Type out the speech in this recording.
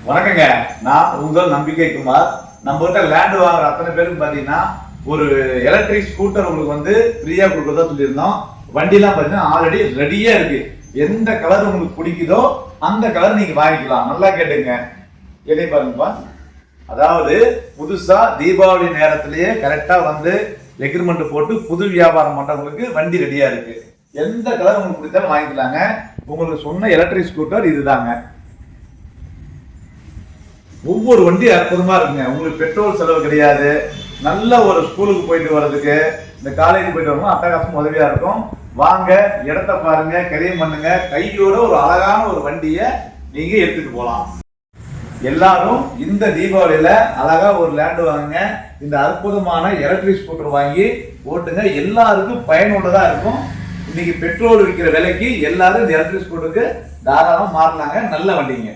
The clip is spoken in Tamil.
வணக்கங்க. நான் உங்கள் நம்பிக்கை குமார். நம்ம கிட்ட லேண்ட் வாங்குற அத்தனை பேருக்கு பாத்தீங்கன்னா ஒரு எலக்ட்ரிக் ஸ்கூட்டர் உங்களுக்கு வந்து ஃப்ரீயா கொடுக்கறதா சொல்லியிருந்தோம். வண்டிலாம் பாத்தீங்கன்னா ஆல்ரெடி ரெடியா இருக்கு. எந்த கலர் உங்களுக்கு பிடிக்குதோ அந்த கலர் நீங்க வாங்கிக்கலாம். நல்லா கேட்டுங்க. என்னை பாருங்கப்பா. அதாவது புதுசா தீபாவளி நேரத்திலேயே கரெக்டா வந்து எக்ரிமெண்ட் போட்டு புது வியாபாரம் பண்றவங்களுக்கு வண்டி ரெடியா இருக்கு. எந்த கலர் உங்களுக்கு பிடிச்சாலும் வாங்கிக்கலாங்க. உங்களுக்கு சொன்ன எலக்ட்ரிக் ஸ்கூட்டர் இதுதாங்க. ஒவ்வொரு வண்டி அற்புதமா இருக்குங்க. உங்களுக்கு பெட்ரோல் செலவு கிடையாது. நல்ல ஒரு ஸ்கூலுக்கு போயிட்டு வர்றதுக்கு, இந்த காலேஜ் போயிட்டு வரணும் அட்டகாசம் உதவியா இருக்கும். வாங்க, இடத்த பாருங்க, கரியம் பண்ணுங்க. கையோட ஒரு அழகான ஒரு வண்டியை நீங்க எடுத்துட்டு போகலாம். எல்லாரும் இந்த தீபாவளியில அழகா ஒரு லேண்ட் வாங்குங்க. இந்த அற்புதமான எலக்ட்ரிக் ஸ்கூட்டர் வாங்கி ஓட்டுங்க. எல்லாருக்கும் பயனுள்ளதா இருக்கும். இன்னைக்கு பெட்ரோல் விற்கிற விலைக்கு எல்லாரும் இந்த எலக்ட்ரிக் ஸ்கூட்டருக்கு தாராளமா மாறலாங்க. நல்ல வண்டிங்க.